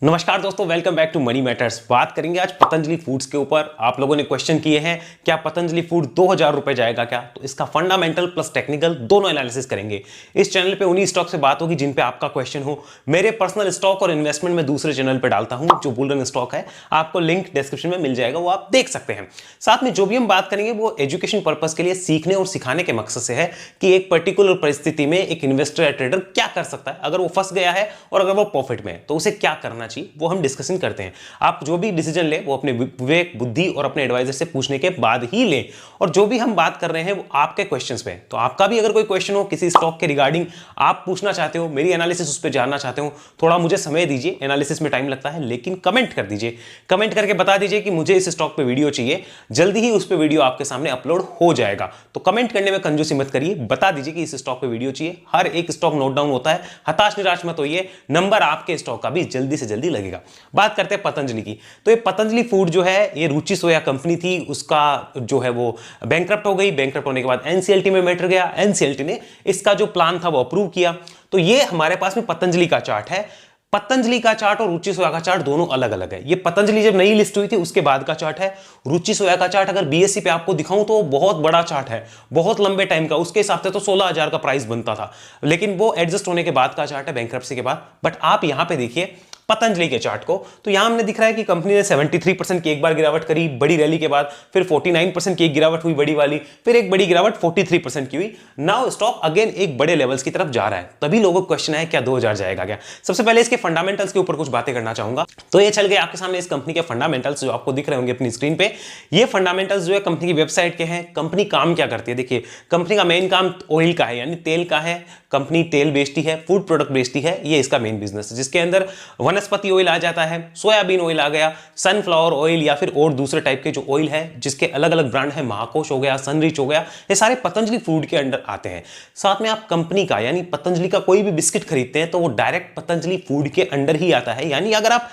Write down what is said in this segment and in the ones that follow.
नमस्कार दोस्तों, welcome back to money matters. बात करेंगे आज पतंजलि फूड्स के ऊपर। आप लोगों ने क्वेश्चन किए हैं क्या पतंजलि फूड 2000 रुपए जाएगा क्या, तो इसका फंडामेंटल प्लस टेक्निकल दोनों एनालिसिस करेंगे। इस चैनल पे उन्हीं स्टॉक से बात होगी जिन पे आपका क्वेश्चन हो। मेरे पर्सनल स्टॉक और इन्वेस्टमेंट में दूसरे चैनल पर डालता हूं जो बुल स्टॉक है, आपको लिंक डिस्क्रिप्शन में मिल जाएगा, वो आप देख सकते हैं। साथ में जो भी हम बात करेंगे वो एजुकेशन पर्पज के लिए, सीखने और सिखाने के मकसद से है कि एक पर्टिकुलर परिस्थिति में एक इन्वेस्टर या ट्रेडर क्या कर सकता है। अगर वो फंस गया है और अगर वो प्रॉफिट में है तो उसे क्या करना चाहिए, वो हम डिस्कशन करते हैं। आप जो भी डिसीजन ले वो अपने विवेक, बुद्धि और अपने एडवाइजर से पूछने के बाद ही लें। और जो भी हम बात कर रहे हैं वो आपके क्वेश्चंस पे, तो आपका भी अगर कोई क्वेश्चन हो किसी स्टॉक के रिगार्डिंग, आप पूछना चाहते हो, मेरी एनालिसिस उस पर जानना चाहते हो, थोड़ा मुझे समय दीजिए। एनालिसिस में टाइम लगता है, लेकिन कमेंट कर दीजिए। कमेंट करके बता दीजिए कि मुझे इस स्टॉक पे वीडियो चाहिए, जल्दी ही उस पे वीडियो आपके सामने अपलोड हो जाएगा। तो कमेंट करने में कंजूसी मत करिए, बता दीजिए कि इस स्टॉक पे वीडियो चाहिए। हर एक स्टॉक नोट डाउन होता है, हताश निराश मत होइए, नंबर आपके स्टॉक का भी जल्दी से जल्दी लगेगा। बात करते हैं पतंजलि की। तो ये पतंजलि फूड जो है, ये रुचि सोया कंपनी थी, उसका जो है वो बैंकरप्ट हो गई। बैंकरप्ट होने के बाद एनसीएलटी में मैटर गया, एनसीएलटी ने इसका जो प्लान था वो अप्रूव किया। तो ये हमारे पास में पतंजलि का चार्ट है। पतंजलि का चार्ट और रुचि सोया का चार्ट दोनों अलग अलग है। ये पतंजलि जब नई लिस्ट हुई थी उसके बाद का चार्ट है। रुचि सोया का चार्ट अगर बीएससी पे आपको दिखाऊं तो बहुत बड़ा चार्ट है, बहुत लंबे टाइम का। उसके हिसाब से तो 16,000 का प्राइस बनता था, लेकिन वो एडजस्ट होने के बाद का चार्ट है, बैंकरप्सी के बाद। बट आप यहां पे देखिए पतंजलि के चार्ट को, तो यहां हमने दिख रहा है कि कंपनी ने 73% की एक बार गिरावट करी बड़ी रैली के बाद, फिर 49% की एक गिरावट हुई बड़ी वाली, फिर एक बड़ी गिरावट 43% की हुई। नाउ स्टॉक अगेन एक बड़े लेवल्स की तरफ जा रहा है। तभी लोगों को क्वेश्चन है क्या 2000 जाएगा क्या। सबसे पहले इसके फंडामेंटल्स के ऊपर कुछ बातें करना चाहूंगा। तो ये चल गए आपके सामने इस कंपनी के फंडामेंटल्स जो आपको दिख रहे होंगे अपनी स्क्रीन पे। ये फंडामेंटल्स जो है कंपनी की वेबसाइट के हैं। कंपनी काम क्या करती है, देखिए कंपनी का मेन काम ऑयल का है, यानी तेल का है। कंपनी तेल बेचती है, फूड प्रोडक्ट बेचती है, ये इसका मेन बिजनेस है, जिसके अंदर वनस्पति ऑयल आ जाता है, सोयाबीन ऑयल आ गया, सनफ्लावर ऑयल या फिर और दूसरे टाइप के जो ऑयल है जिसके अलग अलग ब्रांड है, महाकोश हो गया, सनरिच हो गया, ये सारे पतंजलि फूड के अंडर आते हैं। साथ में आप कंपनी का यानी पतंजलि का कोई भी बिस्किट खरीदते हैं तो वो डायरेक्ट पतंजलि फूड के अंडर ही आता है। यानी अगर आप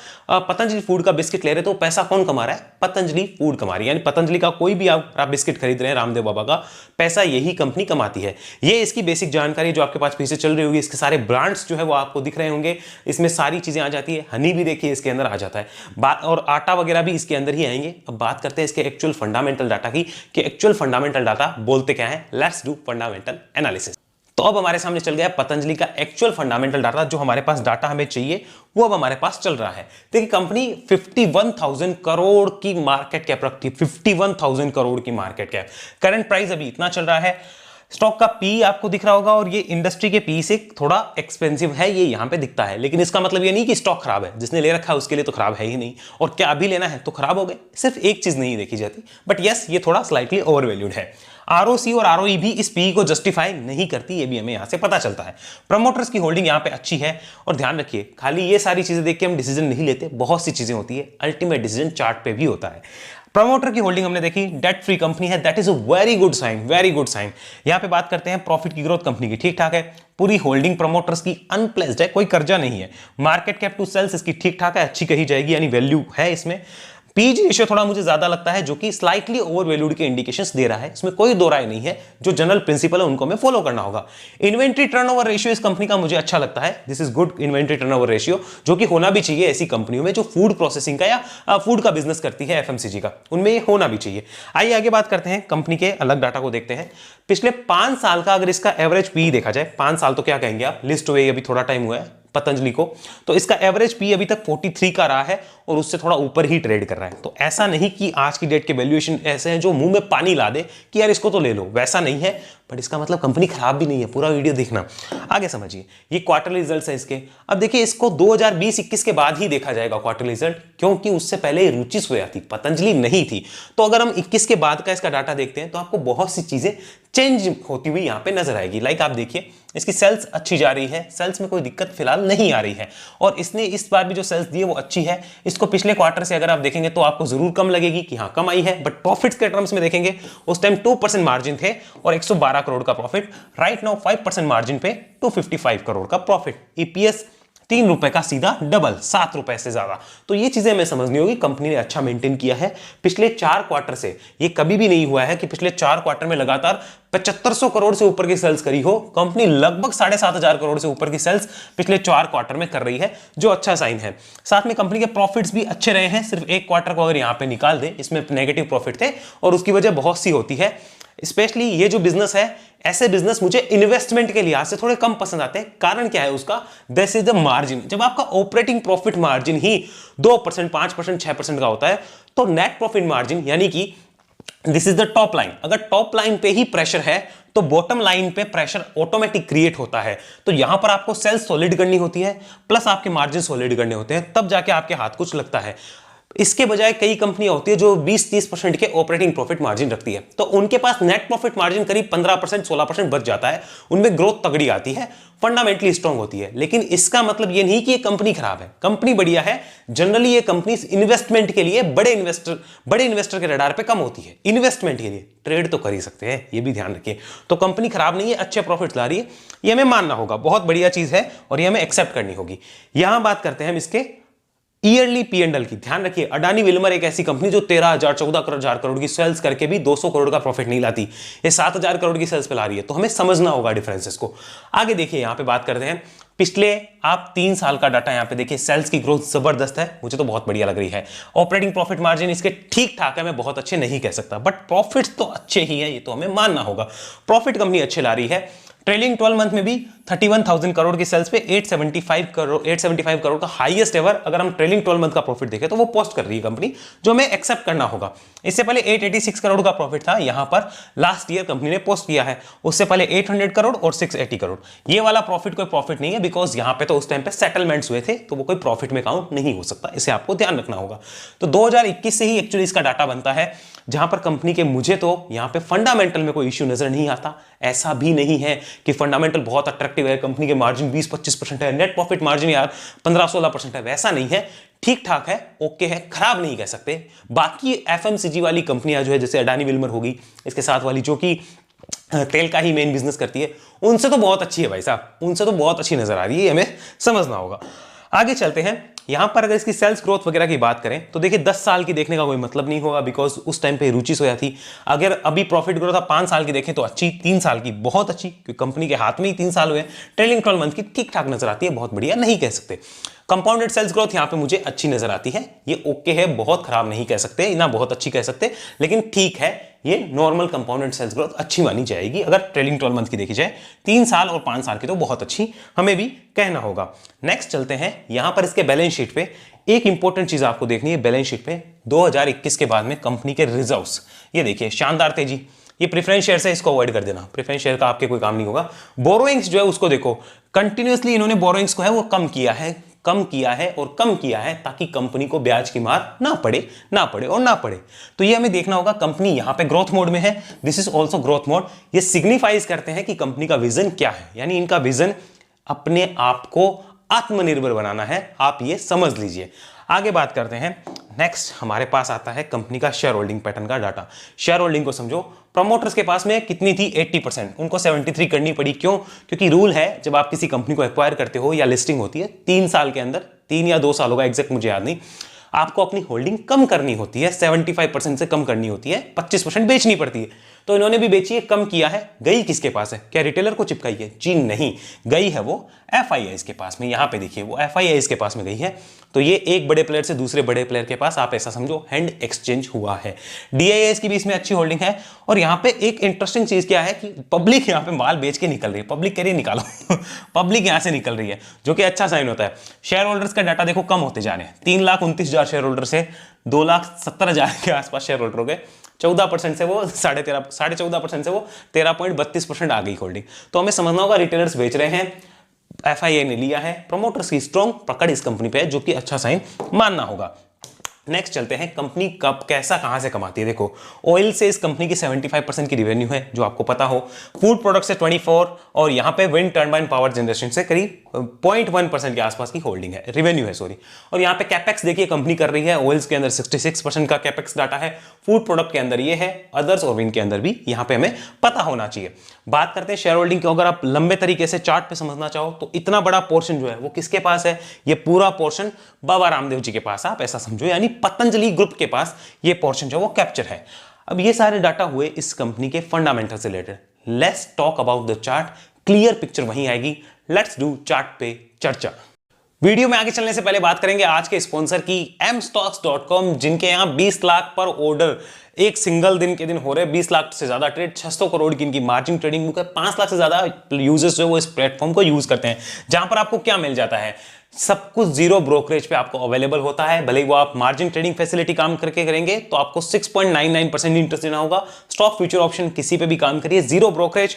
पतंजलि फूड का बिस्किट ले रहे तो पैसा कौन कमा रहा है, पतंजलि फूड कमा रही है। यानी पतंजलि का कोई भी आप बिस्किट खरीद रहे हैं रामदेव बाबा का, पैसा यही कंपनी कमाती है। ये इसकी बेसिक जानकारी जो आपके पास पीछे चल रही होगी। इसके सारे ब्रांड्स जो है वो आपको दिख रहे होंगे, इसमें सारी चीजें आ जाती है। हनी भी देखिए इसके अंदर आ जाता है, और आटा वगैरह भी इसके अंदर ही आएंगे। अब बात करते हैं इसके एक्चुअल फंडामेंटल डाटा की कि एक्चुअल फंडामेंटल डाटा बोलते क्या है। Let's do fundamental analysis. तो अब हमारे सामने चल गया पतंजलि का एक्चुअल फंडामेंटल डाटा। जो हमारे पास डाटा हमें चाहिए वो अब हमारे पास चल रहा है। देखिए कंपनी 51,000 करोड़ की मार्केट कैप रखती है, 51,000 करोड़ की मार्केट कैप। करंट प्राइस अभी इतना चल रहा है। स्टॉक का पी आपको दिख रहा होगा, और ये इंडस्ट्री के पी से थोड़ा एक्सपेंसिव है, ये यहां पे दिखता है। लेकिन इसका मतलब ये नहीं कि स्टॉक खराब है, जिसने ले रखा है उसके लिए तो खराब है ही नहीं, और क्या अभी लेना है तो खराब हो गए। सिर्फ एक चीज नहीं देखी जाती, बट यस ये थोड़ा स्लाइटली ओवरवैल्यूड है। आरओसी और आरओई भी इस पी को जस्टिफाई नहीं करती, ये भी हमें यहां से पता चलता है। प्रमोटर्स की होल्डिंग यहां पे अच्छी है। और ध्यान रखिए खाली ये सारी चीजें देख के हम डिसीजन नहीं लेते, बहुत सी चीजें होती है, अल्टीमेट डिसीजन चार्ट पे भी होता है। प्रमोटर की होल्डिंग हमने देखी, डेट फ्री कंपनी है, that is a very good sign, very good sign. यहां पे बात करते हैं प्रॉफिट की ग्रोथ कंपनी की ठीक ठाक है। पूरी होल्डिंग प्रमोटर्स की अनप्लेस्ड है, कोई कर्जा नहीं है। मार्केट कैप टू सेल्स इसकी ठीक ठाक है, अच्छी कही जाएगी, यानी वैल्यू है इसमें। पीजी रेशियो थोड़ा मुझे ज्यादा लगता है, जो कि स्लाइटली ओवरवैल्यूड के इंडिकेशंस दे रहा है, इसमें कोई दो राय नहीं है। जो जनरल प्रिंसिपल है उनको हमें फॉलो करना होगा। इन्वेंट्री टर्नओवर रेशियो इस कंपनी का मुझे अच्छा लगता है, this is good inventory turnover ratio, जो कि होना भी चाहिए ऐसी कंपनियों में जो फूड प्रोसेसिंग का या फूड का बिजनेस करती है, एफएमसीजी का, उनमें ये होना भी चाहिए। आइए आगे बात करते हैं कंपनी के अलग डाटा को देखते हैं। पिछले 5 साल का अगर इसका एवरेज पी देखा जाए, 5 साल तो क्या कहेंगे आप, लिस्ट हुए अभी थोड़ा टाइम हुआ है पतंजलि को, तो इसका एवरेज पी अभी तक 43 का रहा है और उससे थोड़ा ऊपर ही ट्रेड कर रहा है। तो ऐसा नहीं कि आज की डेट के वैल्यूएशन ऐसे हैं जो मुंह में पानी ला दे कि यार इसको तो ले लो, वैसा नहीं है। बट इसका मतलब कंपनी खराब भी नहीं है, पूरा वीडियो देखना, आगे समझिए। ये क्वार्टरली रिजल्ट्स है इसके। अब देखिए इसको 2020-21 के बाद ही देखा जाएगा क्वार्टरली रिजल्ट, क्योंकि उससे पहले रुचि सोया थी, पतंजलि नहीं थी। तो अगर हम 21 के बाद का इसका डाटा देखते हैं तो आपको बहुत सी चीजें चेंज होती हुई यहां पे नजर आएगी। लाइक आप देखिए इसकी सेल्स अच्छी जा रही है, सेल्स में कोई दिक्कत फिलहाल नहीं आ रही है, और इसने इस बार भी जो सेल्स दी है वो अच्छी है। इसको पिछले क्वार्टर से अगर आप देखेंगे तो आपको जरूर कम लगेगी कि हाँ कम आई है, बट प्रॉफिट्स के टर्म्स में देखेंगे उस टाइम 2% मार्जिन थे और 112 करोड़ का प्रॉफिट। राइट नाउ 5% मार्जिन पे 255 करोड़ का प्रॉफिट। ईपीएस 3 रुपए का सीधा डबल, 7 रुपए से ज्यादा। तो ये चीजें हमें समझनी होगी, कंपनी ने अच्छा मेंटेन किया है पिछले 4 क्वार्टर से। ये कभी भी नहीं हुआ है कि पिछले 4 क्वार्टर में लगातार 7500 करोड़ से ऊपर की सेल्स करी हो, कंपनी लगभग 7500 करोड़ से ऊपर की सेल्स पिछले 4 क्वार्टर में कर रही है, जो अच्छा साइन है। साथ में कंपनी के प्रॉफिट्स भी अच्छे रहे हैं, सिर्फ एक क्वार्टर को अगर यहां पे निकाल दे, इसमें नेगेटिव प्रॉफिट थे और उसकी वजह बहुत सी होती है। स्पेशली ये जो बिजनेस है, ऐसे बिजनेस मुझे इन्वेस्टमेंट के लिहाज से थोड़े कम पसंद आते हैं। कारण क्या है उसका? This is the margin. जब आपका ऑपरेटिंग प्रॉफिट मार्जिन ही 2%, 5%, 6% का होता है, तो नेट प्रॉफिट मार्जिन यानी कि this is the top line, अगर टॉप लाइन पे ही प्रेशर है तो बॉटम लाइन पे प्रेशर ऑटोमेटिक क्रिएट होता है। तो यहां पर आपको सेल्स सॉलिड करनी होती है, प्लस आपके मार्जिन सॉलिड करने होते हैं, तब जाके आपके हाथ कुछ लगता है। इसके बजाय कई कंपनियां होती है जो 20-30% के ऑपरेटिंग प्रॉफिट मार्जिन रखती है, तो उनके पास नेट प्रॉफिट मार्जिन करीब 15%, 16% बच जाता है, उनमें ग्रोथ तगड़ी आती है, फंडामेंटली स्ट्रांग होती है। लेकिन इसका मतलब यह नहीं कि ये कंपनी खराब है, कंपनी बढ़िया है। जनरली ये कंपनी इन्वेस्टमेंट के लिए बड़े इन्वेस्टर के रडार पे कम होती है। इन्वेस्टमेंट के लिए ट्रेड तो कर ही सकते हैं, ये भी ध्यान रखिए। तो कंपनी खराब नहीं है, अच्छे प्रॉफिट ला रही है, ये हमें मानना होगा, बहुत बढ़िया चीज है और ये हमें एक्सेप्ट करनी होगी। यहां बात करते हैं हम इसके ईयरली P&L की। ध्यान रखिए, अडानी विल्मर एक ऐसी कंपनी जो 13,000, 14,000 करोड़ की सेल्स करके भी 200 करोड़ का प्रॉफिट नहीं लाती, ये 7,000 करोड़ की सेल्स पे ला रही है, तो हमें समझना होगा डिफरेंसेस को। आगे देखिए, यहां पे बात करते हैं पिछले आप 3 साल का डाटा। यहां पे देखिए सेल्स की ग्रोथ जबरदस्त है, मुझे तो बहुत बढ़िया लग रही है। ऑपरेटिंग प्रॉफिट मार्जिन इसके ठीक ठाक है, मैं बहुत अच्छे नहीं कह सकता, बट प्रॉफिट तो अच्छे ही है, ये तो हमें मानना होगा। प्रॉफिट कंपनी अच्छे ला रही है। ट्रेलिंग 12 मंथ में भी 31,000 करोड़ की सेल्स पे 875 करोड़ का हाईएस्ट एवर, अगर हम ट्रेलिंग 12 मंथ का प्रॉफिट देखें तो वो पोस्ट कर रही है कंपनी, जो हमें एक्सेप्ट करना होगा। इससे पहले 886 करोड़ का प्रॉफिट था, यहां पर लास्ट ईयर कंपनी ने पोस्ट किया है। उससे पहले 800 करोड़ और 680 करोड़। ये वाला प्रॉफिट कोई प्रॉफिट नहीं है, बिकॉज यहां पे तो उस टाइम पे सेटलमेंट्स हुए थे, तो वो कोई प्रॉफिट में काउंट नहीं हो सकता, इसे आपको ध्यान रखना होगा। तो 2021 से ही एक्चुअली इसका डाटा बनता है, जहां पर कंपनी के मुझे तो यहां पे फंडामेंटल में कोई इश्यू नजर नहीं आता। ऐसा भी नहीं है कि फंडामेंटल बहुत अट्रैक्टिव है, कंपनी के मार्जिन 20-25% है, नेट प्रॉफिट मार्जिन यार 15-16% है, वैसा नहीं है। ठीक ठाक है, ओके है, खराब नहीं कह सकते। बाकी एफएमसीजी वाली कंपनियां जो है, जैसे अडानी विल्मर होगी, इसके साथ वाली जो कि तेल का ही मेन बिजनेस करती है, उनसे तो बहुत अच्छी है भाई साहब, उनसे तो बहुत अच्छी नजर आ रही है, हमें समझना होगा। आगे चलते हैं। यहां पर अगर इसकी सेल्स ग्रोथ वगैरह की बात करें तो देखिए 10 साल की देखने का कोई मतलब नहीं होगा, बिकॉज उस टाइम पे रुचि सोया थी। अगर अभी प्रॉफिट ग्रोथ आप 5 साल की देखें तो अच्छी, 3 साल की बहुत अच्छी, क्योंकि कंपनी के हाथ में ही 3 साल हुए। ट्रेलिंग 12 मंथ की ठीक ठाक नजर आती है, बहुत बढ़िया नहीं कह सकते। कंपाउंडेड सेल्स ग्रोथ यहां पे मुझे अच्छी नजर आती है, ये ओके है, बहुत खराब नहीं कह सकते, ना बहुत अच्छी कह सकते, लेकिन ठीक है। ये नॉर्मल कंपाउंडेड सेल्स ग्रोथ अच्छी मानी जाएगी अगर ट्रेलिंग 12 मंथ की देखी जाए। 3 साल और 5 साल की तो बहुत अच्छी हमें भी कहना होगा। नेक्स्ट चलते हैं, यहां पर इसके बैलेंस शीट पे एक इंपॉर्टेंट चीज आपको देखनी है। बैलेंस शीट पे 2021 के बाद में कंपनी के रिजर्व्स, ये देखिए शानदार तेजी। ये प्रेफरेंस शेयर है, इसको अवॉइड कर देना, प्रेफरेंस शेयर का आपके कोई काम नहीं होगा। बोरोइंग्स जो है उसको देखो, कंटिन्यूअसली इन्होंने बोरोइंग्स को है वो कम किया है और कम किया है, ताकि कंपनी को ब्याज की मार ना पड़े और ना पड़े। तो ये हमें देखना होगा, कंपनी यहां पे ग्रोथ मोड में है, this is also growth mode. ये सिग्निफाइज करते हैं कि कंपनी का विजन क्या है, यानी इनका विजन अपने आप को आत्मनिर्भर बनाना है, आप ये समझ लीजिए। आगे बात करते हैं। नेक्स्ट हमारे पास आता है कंपनी का शेयर होल्डिंग पैटर्न का डाटा। शेयर होल्डिंग को समझो, प्रमोटर्स के पास में कितनी थी? 80%, उनको 73 करनी पड़ी। क्यों? क्योंकि रूल है, जब आप किसी कंपनी को एक्वायर करते हो या लिस्टिंग होती है, 3 साल के अंदर, 3 या 2 साल होगा एग्जैक्ट मुझे याद नहीं, आपको अपनी होल्डिंग कम करनी होती है, 75% से कम करनी होती है, 25% बेचनी पड़ती है। तो इन्होंने भी बेची है, कम किया है। गई किसके पास है? क्या रिटेलर को चिपकाई है? जी नहीं, गई है वो FIIs के पास में। यहां पे देखिए वो FIIs के पास में गई है। तो ये एक बड़े प्लेयर से दूसरे बड़े प्लेयर के पास, आप ऐसा समझो, हैंड एक्सचेंज हुआ है। DIIs की भी इसमें अच्छी होल्डिंग है। और यहां पे एक इंटरेस्टिंग चीज क्या है कि पब्लिक यहां पे माल बेच के निकल रही है, पब्लिक कह रही है निकालो पब्लिक यहां से निकल रही है, जो कि अच्छा साइन होता है। शेयर होल्डर्स का डाटा देखो कम होते जा रहे हैं, 3,29,000 शेयर होल्डर से 2,70,000 के आसपास शेयर होल्डर हो गए। 14% से वो 14.5% से वो 13.32% आ गई होल्डिंग। तो हमें समझना होगा रिटेलर्स बेच रहे हैं, FII ने लिया है, प्रमोटर्स की स्ट्रॉन्ग पकड़ इस कंपनी पे है, जो कि अच्छा साइन मानना होगा। नेक्स्ट चलते हैं, कंपनी कब कैसा कहां से कमाती है। देखो, ऑयल से इस कंपनी की 75% की रेवेन्यू है, जो आपको पता हो। फूड प्रोडक्ट से 24 और यहां पे विंड टर्बाइन पावर जनरेशन से करीब 0.1% के आसपास की होल्डिंग है, रेवेन्यू है सॉरी। और यहां पे कैपेक्स देखिए कंपनी कर रही है, ऑयल्स के अंदर 66% का कैपेक्स डाटा है, फूड प्रोडक्ट के अंदर ये है, अदर्स और विंड के अंदर भी यहां पे हमें पता होना चाहिए। बात करते हैं शेयर होल्डिंग की। अगर आप लंबे तरीके से चार्ट पे समझना चाहो तो इतना बड़ा पोर्शन जो है वो किसके पास है? ये पूरा पोर्शन बाबा रामदेव जी के पास, आप ऐसा समझो, यानी पतंजलि ग्रुप के पास ये पोर्शन जो है वो कैप्चर है। अब ये सारे डाटा हुए इस कंपनी के फंडामेंटल से related, let's talk about the chart, clear picture वहीं आएगी। लेट्स डू चार्ट पे चर्चा। वीडियो में आगे चलने से पहले बात करेंगे आज के स्पॉन्सर की, mstocks.com, जिनके यहां 20 लाख पर ऑर्डर एक सिंगल दिन के दिन हो रहे हैं, 20 लाख से ज्यादा ट्रेड, 600 करोड़ की इनकी मार्जिन ट्रेडिंग बुक है, 5 लाख से ज्यादा यूजर्स जो वो इस प्लेटफॉर्म को यूज करते हैं, जहां पर आपको क्या मिल जाता है, सब कुछ जीरो ब्रोकरेज पे आपको अवेलेबल होता है। भले ही वो आप मार्जिन ट्रेडिंग फैसिलिटी काम करके करेंगे तो आपको 6.99% इंटरेस्ट देना होगा। स्टॉक फ्यूचर ऑप्शन किसी पे भी काम करिए, zero brokerage.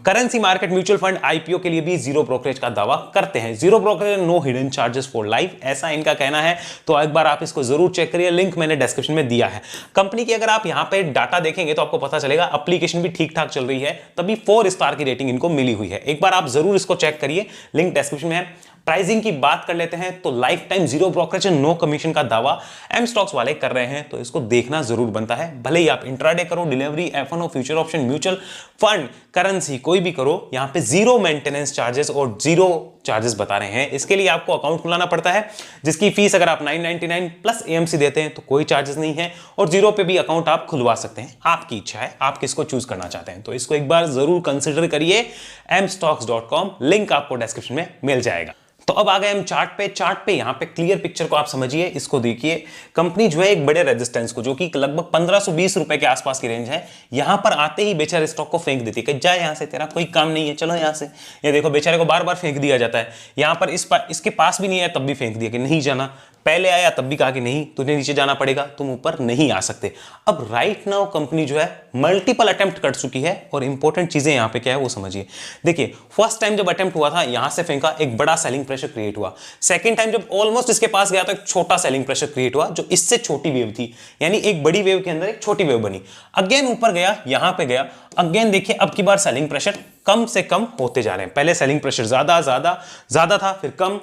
Currency market mutual fund IPO के लिए भी जीरो ब्रोकरेज का दावा करते हैं। Zero brokerage, no hidden charges for life, ऐसा इनका कहना है। तो एक बार आप इसको जरूर चेक करिए, लिंक मैंने डिस्क्रिप्शन में दिया है। कंपनी की अगर आप यहां पे डाटा देखेंगे तो आपको पता चलेगा एप्लीकेशन भी ठीक ठाक चल रही है, तभी 4 स्टार की रेटिंग इनको मिली हुई है। एक बार आप जरूर इसको चेक करिए, लिंक डिस्क्रिप्शन में है। प्राइसिंग की बात कर लेते हैं तो lifetime zero brokerage no commission का दावा एम स्टॉक्स वाले कर रहे हैं, तो इसको देखना जरूर बनता है। भले ही आप इंट्राडे करो, delivery, FnO, future option, mutual fund, currency, कोई भी करो, यहां पे जीरो मेंटेनेंस चार्जेस और जीरो चार्जेस बता रहे हैं। इसके लिए आपको अकाउंट खुलाना पड़ता है, जिसकी फीस अगर आप 999 प्लस एएमसी देते हैं तो कोई चार्जेस नहीं है, और जीरो पे भी अकाउंट आप खुलवा सकते हैं। आपकी इच्छा है, आप किसको चूज करना चाहते हैं, तो इसको एक बार जरूर कंसिडर करिए। mstocks.com, लिंक आपको डिस्क्रिप्शन में मिल जाएगा। तो अब आ गए हम चार्ट पे। चार्ट पे यहाँ पे क्लियर पिक्चर को आप समझिए, इसको देखिए। कंपनी जो है एक बड़े रेजिस्टेंस को, जो कि लगभग 1520 रुपए के आसपास की रेंज है, यहां पर आते ही बेचारे स्टॉक को फेंक देती है कि जा यहां से, तेरा कोई काम नहीं है, चलो यहां से। ये देखो बेचारे को बार बार फेंक दिया जाता है। यहां पर इसके पास भी नहीं है तब भी फेंक दिया कि नहीं जाना, पहले आया तब भी कहा कि नहीं, तुझे नीचे जाना पड़ेगा, तुम ऊपर नहीं आ सकते। अब राइट नाउ कंपनी जो है मल्टीपल अटेम्प्ट कर चुकी है, और इंपॉर्टेंट चीजें यहां पे क्या है वो समझिए। देखिए, फर्स्ट टाइम जब अटेम्प्ट हुआ था, यहां से फेंका, एक बड़ा सेलिंग प्रेशर क्रिएट हुआ। सेकंड टाइम जब ऑलमोस्ट इसके पास गया तो एक छोटा सेलिंग प्रेशर क्रिएट हुआ, जो इससे छोटी वेव थी, यानी एक बड़ी वेव के अंदर एक छोटी वेव बनी। अगेन ऊपर गया, यहां पे गया, अगेन देखिए अब की बार सेलिंग प्रेशर कम से कम होते जा रहे हैं। पहले सेलिंग प्रेशर ज्यादा था, फिर कम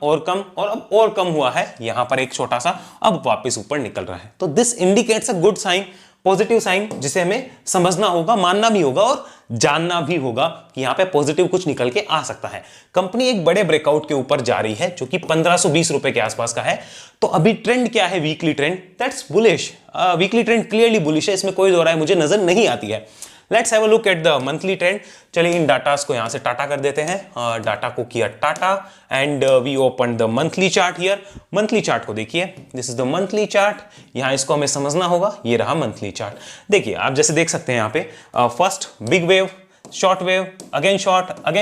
और अब और कम हुआ है, यहां पर एक छोटा सा, अब वापस ऊपर निकल रहा है। तो this indicates a good sign, positive sign, जिसे हमें समझना होगा, मानना भी होगा और जानना भी होगा कि यहां पे पॉजिटिव कुछ निकल के आ सकता है। कंपनी एक बड़े ब्रेकआउट के ऊपर जा रही है, जो कि 1520 रुपए के आसपास का है। तो अभी ट्रेंड क्या है, weekly trend, that's bullish. Weekly trend clearly bullish है, इसमें कोई दो राय मुझे नजर नहीं आती है। Let's have a look at the monthly trend. चलिए इन डाटास को यहां से टाटा कर देते हैं, डाटा को किया टाटा, and we open the monthly chart here. Monthly chart को देखिए, this is the monthly chart. यहां इसको हमें समझना होगा, ये रहा मंथली चार्ट। देखिए आप जैसे देख सकते हैं यहां पे first big wave, short wave, again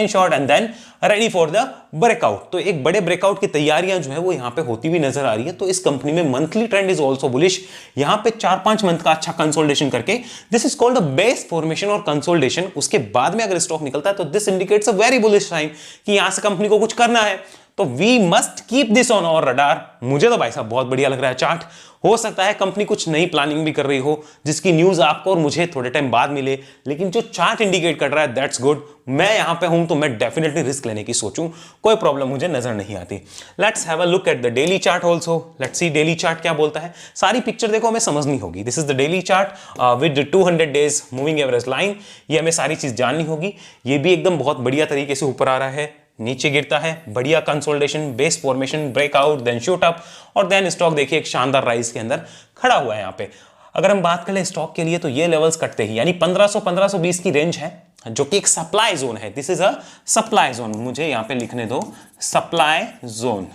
short and then ready for the breakout. तो एक बड़े ब्रेकआउट की तैयारियां जो है वो यहां पे होती हुई नजर आ रही है। तो इस कंपनी में monthly trend is also bullish. यहां पे 4-5 मंथ का अच्छा कंसोलिडेशन करके, this is called the base formation और कंसोलिडेशन, उसके बाद में अगर स्टॉक निकलता है तो this indicates a very bullish sign कि यहां से कंपनी को कुछ करना है। तो we must keep this on our radar. मुझे तो भाई साहब बहुत बढ़िया लग रहा है चार्ट। हो सकता है कंपनी कुछ नई प्लानिंग भी कर रही हो, जिसकी न्यूज आपको और मुझे थोड़े टाइम बाद मिले, लेकिन जो चार्ट इंडिकेट कर रहा है दैट्स गुड। मैं यहां पे हूं तो मैं डेफिनेटली रिस्क लेने की सोचूं, कोई प्रॉब्लम मुझे नजर नहीं आती। Let's have a look at the daily chart also. Let's see daily chart क्या बोलता है। सारी पिक्चर देखो हमें समझनी होगी। This is the daily chart with 200 days moving average line. ये हमें सारी चीज जाननी होगी। ये भी एकदम बहुत बढ़िया तरीके से ऊपर आ रहा है, नीचे गिरता है, बढ़िया consolidation, base formation, breakout, then shoot up, और देन स्टॉक देखिए एक शानदार राइज के अंदर खड़ा हुआ है। यहां पे अगर हम बात करें स्टॉक के लिए तो ये लेवल्स कटते ही, यानी 1500-1520 की रेंज है, जो कि एक सप्लाई जोन है। This is a supply zone, मुझे यहां पे लिखने दो, सप्लाई जोन।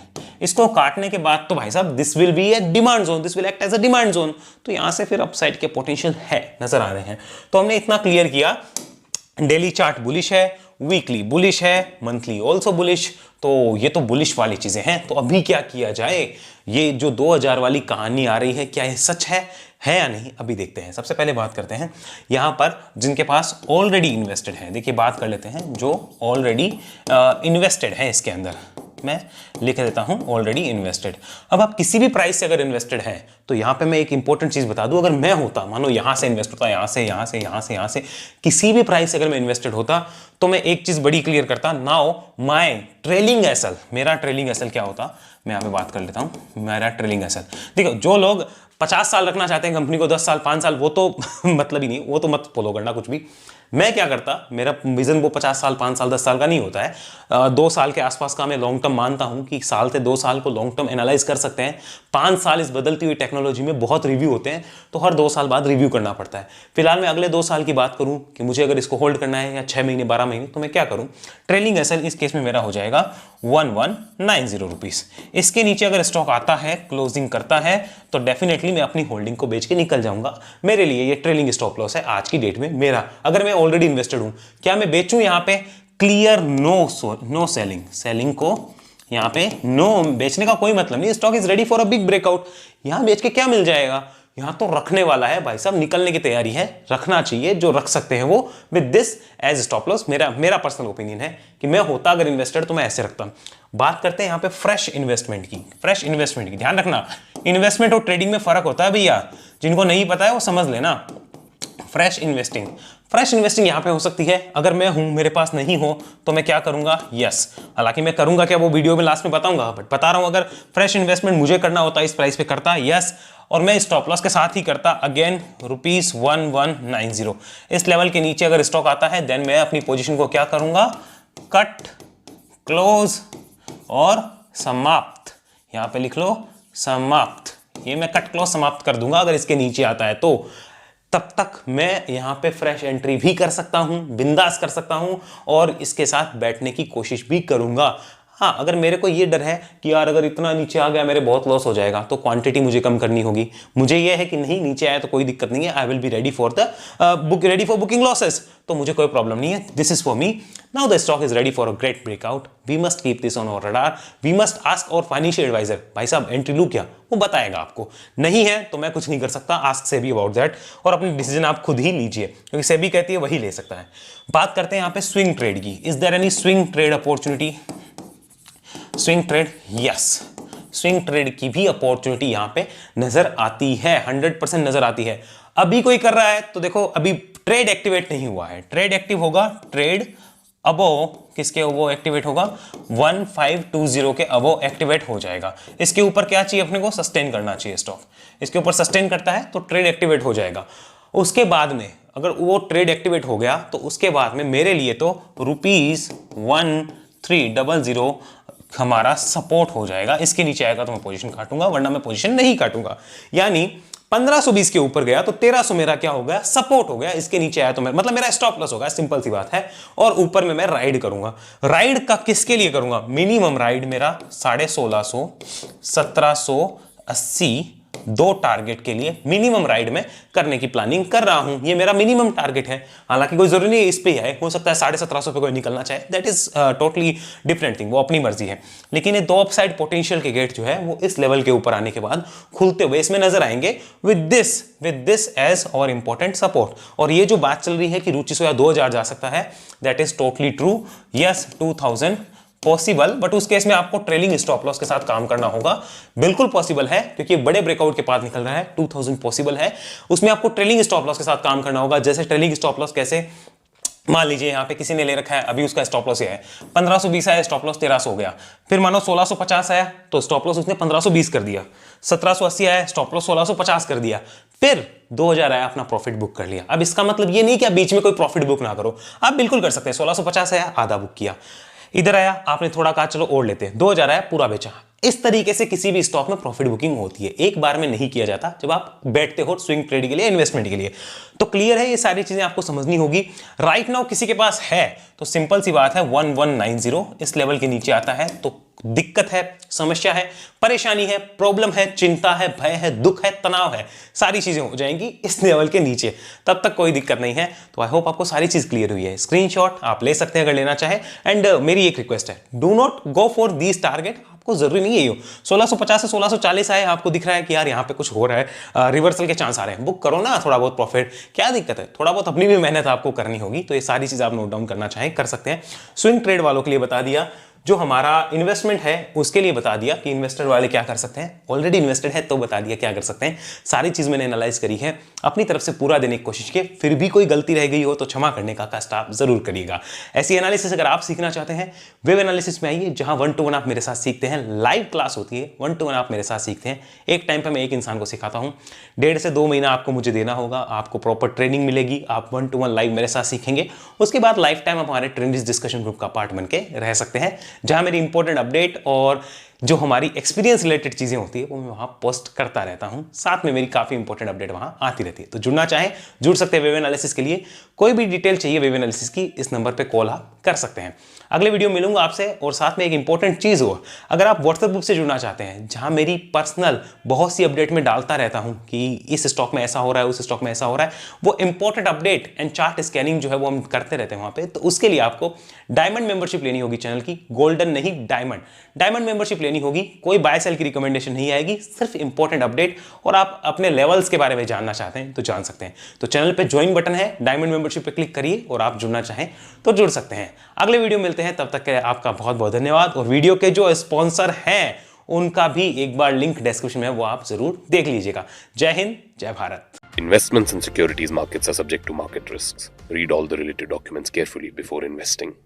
इसको काटने के बाद तो भाई साहब this will be a demand zone, this will act as a demand zone. तो यहां से फिर अपसाइड के पोटेंशियल है, नजर आ रहे हैं। तो हमने इतना क्लियर किया, डेली चार्ट बुलिश है, वीकली बुलिश है, मंथली ऑल्सो बुलिश। तो ये तो बुलिश वाली चीजें हैं। तो अभी क्या किया जाए, ये जो 2000 वाली कहानी आ रही है, क्या ये सच है या नहीं, अभी देखते हैं। सबसे पहले बात करते हैं यहां पर जिनके पास ऑलरेडी इन्वेस्टेड है। देखिए बात कर लेते हैं जो ऑलरेडी इन्वेस्टेड है, इसके अंदर मैं लिख देता हूं ऑलरेडी इन्वेस्टेड। अब आप किसी भी प्राइस से अगर इन्वेस्टेड हैं तो यहां पे मैं एक इंपॉर्टेंट चीज बता दूं, अगर मैं होता, मानो यहां से इन्वेस्ट होता, यहां से किसी भी प्राइस से अगर मैं इन्वेस्टेड होता, तो मैं एक चीज बड़ी क्लियर करता, नाउ माय ट्रेलिंग एसएल, मेरा ट्रेलिंग एसएल क्या होता, मैं यहां पे बात कर लेता हूं, मेरा ट्रेलिंग एसएल। देखो जो लोग 50 साल रखना चाहते हैं कंपनी को, 10 साल 5 साल, वो तो मतलब ही नहीं, वो तो मत फॉलो करना कुछ भी। मैं क्या करता, मेरा विजन वो 50 साल 5 साल 10 साल का नहीं होता है, 2 साल के आसपास का मैं लॉन्ग टर्म मानता हूं कि साल से 2 साल को लॉन्ग टर्म एनालाइज कर सकते हैं। 5 साल इस बदलती हुई टेक्नोलॉजी में बहुत रिव्यू होते हैं, तो हर 2 साल बाद रिव्यू करना पड़ता है। फिलहाल मैं अगले 2 साल की बात करूं कि मुझे अगर इसको होल्ड करना है या 6 महीने 12 महीने, तो मैं क्या करूं, ट्रेलिंग एसएल इस केस में मेरा हो जाएगा 1190 रुपीस। इसके नीचे अगर स्टॉक आता है, क्लोजिंग करता है, तो डेफिनेटली मैं अपनी होल्डिंग को बेच के निकल जाऊंगा। मेरे लिए ये ट्रेलिंग स्टॉप लॉस है आज की डेट में मेरा। अगर मैं ऑलरेडी इन्वेस्टेड हूं, क्या मैं बेचूं यहां पे, क्लियर नो सेलिंग, सेलिंग को यहां पे नो, बेचने का कोई मतलब नहीं। Stock is ready for a big breakout. यहां बेच के क्या मिल जाएगा, यहां तो रखने वाला है भाई साहब, निकलने की तैयारी है, रखना चाहिए। जो रख सकते हैं वो with this as stop loss. मेरा पर्सनल ओपिनियन है कि मैं होता अगर इन्वेस्टर तो मैं ऐसे रखता। बात करते हैं यहां पे फ्रेश इन्वेस्टमेंट की। ध्यान रखना, इन्वेस्टमेंट और ट्रेडिंग में फर्क होता है भैया, जिनको नहीं पता है वो समझ लेना। फ्रेश इन्वेस्टिंग यहां पे हो सकती है, अगर मैं हूं, मेरे पास नहीं हो तो मैं क्या करूंगा, यस, हालांकि मैं करूंगा क्या वो वीडियो में लास्ट में बताऊंगा, बट बता रहा हूं अगर फ्रेश इन्वेस्टमेंट मुझे करना होता इस प्राइस पे करता, यस, और मैं स्टॉप लॉस के साथ ही करता अगेन ₹1190। इस लेवल के नीचे अगर स्टॉक आता है, देन मैं अपनी पोजीशन को क्या करूंगा, कट, क्लोज और समाप्त। यहां पे लिख लो समाप्त, ये मैं कट क्लोज समाप्त कर दूंगा अगर इसके नीचे आता है तो। तब तक मैं यहां पे फ्रेश एंट्री भी कर सकता हूं, बिंदास कर सकता हूं, और इसके साथ बैठने की कोशिश भी करूंगा। हाँ, अगर मेरे को ये डर है कि यार अगर इतना नीचे आ गया मेरे बहुत लॉस हो जाएगा, तो क्वांटिटी मुझे कम करनी होगी। मुझे ये है कि नहीं, नीचे आया तो कोई दिक्कत नहीं है, I will be ready for booking losses, तो मुझे कोई प्रॉब्लम नहीं है। This is for me. Now the stock is ready for a great breakout. We must keep this on our radar. We must ask our financial advisor, भाई साहब entry लू क्या, वो बताएगा आपको। नहीं है तो मैं कुछ नहीं कर सकता, आस्क सेबी अबाउट दैट, और अपनी डिसीजन आप खुद ही लीजिए, क्योंकि सेबी कहती है वही ले सकता है। बात करते हैं यहाँ पे स्विंग ट्रेड की। Is there any swing trade opportunity? Swing trade, yes, swing trade की भी अपॉर्चुनिटी यहां पे नजर आती है, 100% नजर आती है। अभी कोई कर रहा है तो देखो, अभी ट्रेड एक्टिवेट नहीं हुआ है, ट्रेड एक्टिव होगा, ट्रेड अबोव किसके अबोव एक्टिवेट होगा, 1520 के अबोव एक्टिवेट हो जाएगा। इसके ऊपर क्या चाहिए अपने को, सस्टेन करना चाहिए स्टॉक। इसके ऊपर सस्टेन करता है तो ट्रेड एक्टिवेट हो जाएगा। उसके बाद में अगर वो ट्रेड एक्टिवेट हो गया तो उसके बाद में मेरे लिए तो ₹1300 हमारा सपोर्ट हो जाएगा। इसके नीचे आएगा तो मैं पोजीशन काटूंगा, वरना मैं पोजीशन नहीं काटूंगा। यानी 1520 के ऊपर गया तो 1300 मेरा क्या हो गया, सपोर्ट हो गया। इसके नीचे आया तो मतलब मेरा स्टॉप लॉस होगा, सिंपल सी बात है। और ऊपर में मैं राइड करूंगा। राइड का किसके लिए करूंगा, मिनिमम राइड मेरा 1650, 1780, 2 टारगेट के लिए मिनिमम राइड में करने की प्लानिंग कर रहा हूं। ये मेरा मिनिमम टारगेट है। हालांकि कोई जरूरी नहीं है इस पे ही है, हो सकता है 1750 पे कोई निकलना चाहे, that is totally different thing, वो अपनी मर्जी है। लेकिन ये 2 अपसाइड पोटेंशियल के गेट जो है वो इस लेवल के ऊपर आने के बाद खुलते हुए इसमें नजर आएंगे विद दिस एज और इंपॉर्टेंट सपोर्ट। और ये जो बात चल रही है कि रुचि से 2000 जा सकता है, that is totally true. Yes, 2000 possible, but उस केस में आपको ट्रेलिंग स्टॉप लॉस के साथ काम करना होगा। बिल्कुल पॉसिबल है, क्योंकि बड़े ब्रेकआउट के पास निकल रहा है, 2000 पॉसिबल है। उसमें आपको ट्रेलिंग स्टॉप लॉस के साथ काम करना होगा। जैसे ट्रेलिंग स्टॉप लॉस कैसे, मान लीजिए यहाँ पे किसी ने ले रखा है, अभी उसका स्टॉप लॉस है 1520 आया, स्टॉप लॉस 1300 हो गया। फिर मानो 1650 आया तो स्टॉप लॉस उसने 1520 कर दिया। 1780 आया, स्टॉप लॉस 1650 कर दिया। फिर 2000 आया, अपना प्रॉफिट बुक कर लिया। अब इसका मतलब ये नहीं कि आप बीच में कोई प्रॉफिट बुक ना करो, आप बिल्कुल कर सकते हैं। 1650 आया, आधा बुक किया। इधर आया, आपने थोड़ा कहा चलो और लेते हैं, 2000 आया, पूरा बेचा। इस तरीके से किसी भी स्टॉक में प्रॉफिट बुकिंग होती है, एक बार में नहीं किया जाता जब आप बैठते हो स्विंग ट्रेड के लिए, इन्वेस्टमेंट के लिए। तो क्लियर है, ये सारी चीजें आपको समझनी होगी। राइट नाउ किसी के पास है तो सिंपल सी बात है, 1190 इस लेवल के नीचे आता है तो दिक्कत है, समस्या है, परेशानी है, प्रॉब्लम है, चिंता है, भय है, दुख है, तनाव है, सारी चीजें हो जाएंगी इस लेवल के नीचे। तब तक कोई दिक्कत नहीं है। तो आई होप आपको सारी चीज क्लियर हुई है। स्क्रीनशॉट आप ले सकते हैं अगर लेना चाहे। एंड मेरी एक रिक्वेस्ट है, do not go for these target. आपको जरूरी नहीं है 1650 से 1640 आए, आपको दिख रहा है कि यार यहाँ पे कुछ हो रहा है, रिवर्सल के चांस आ रहे हैं, बुक करो ना थोड़ा बहुत प्रॉफिट, क्या दिक्कत है। थोड़ा बहुत अपनी भी मेहनत आपको करनी होगी। तो ये सारी चीज आप नोट डाउन करना चाहें कर सकते हैं। स्विंग ट्रेड वालों के लिए बता दिया, जो हमारा इन्वेस्टमेंट है उसके लिए बता दिया कि इन्वेस्टर वाले क्या कर सकते हैं, ऑलरेडी इन्वेस्टेड है तो बता दिया क्या कर सकते हैं। सारी चीज मैंने एनालाइज करी है, अपनी तरफ से पूरा देने की कोशिश की, फिर भी कोई गलती रह गई हो तो क्षमा करने का कष्ट आप जरूर करिएगा। ऐसी एनालिसिस अगर आप सीखना चाहते हैं वेब एनालिसिस में आइए, जहां 1-to-1 आप मेरे साथ सीखते हैं, लाइव क्लास होती है, 1-to-1 आप मेरे साथ सीखते हैं। एक टाइम पर मैं एक इंसान को सिखाता हूं, 1.5 से 2 महीना आपको मुझे देना होगा, आपको प्रॉपर ट्रेनिंग मिलेगी, आप 1-to-1 लाइव मेरे साथ सीखेंगे। उसके बाद लाइफ टाइम आप हमारे ट्रेंडीज डिस्कशन ग्रुप का पार्ट बन के रह सकते हैं, जहां मेरी इंपॉर्टेंट अपडेट और जो हमारी एक्सपीरियंस रिलेटेड चीजें होती है वो मैं वहां पोस्ट करता रहता हूं। साथ में मेरी काफी इंपॉर्टेंट अपडेट वहां आती रहती है। तो जुड़ना चाहें जुड़ सकते हैं वेब एनालिसिस के लिए। कोई भी डिटेल चाहिए वेब एनालिसिस की, इस नंबर पे कॉल आप कर सकते हैं। अगले वीडियो मिलूंगा आपसे। और साथ में एक इंपॉर्टेंट चीज हो, अगर आप व्हाट्सएप ग्रुप से जुड़ना चाहते हैं, जहां मेरी पर्सनल बहुत सी अपडेट में डालता रहता हूं कि इस स्टॉक में ऐसा हो रहा है, उस स्टॉक में ऐसा हो रहा है, वो important update and chart scanning जो है वो हम करते रहते हैं वहां पे। तो उसके लिए आपको डायमंड मेंबरशिप लेनी होगी चैनल की, गोल्डन नहीं डायमंड मेंबरशिप लेनी होगी। कोई बाय सेल की रिकमेंडेशन नहीं आएगी, सिर्फ इंपॉर्टेंट अपडेट, और आप अपने लेवल्स के बारे में जानना चाहते हैं तो जान सकते हैं। तो चैनल पे ज्वाइन बटन है, डायमंड मेंबरशिप पे क्लिक करिए और आप जुड़ना चाहें तो जुड़ सकते हैं। अगले वीडियो मिलते हैं, तब तक के आपका बहुत बहुत धन्यवाद। और वीडियो के जो स्पॉन्सर हैं उनका भी एक बार लिंक डिस्क्रिप्शन में वो आप जरूर देख लीजिएगा। जय हिंद, जय Bharat. Investments in securities markets are subject to market risks. Read all the related documents carefully before investing.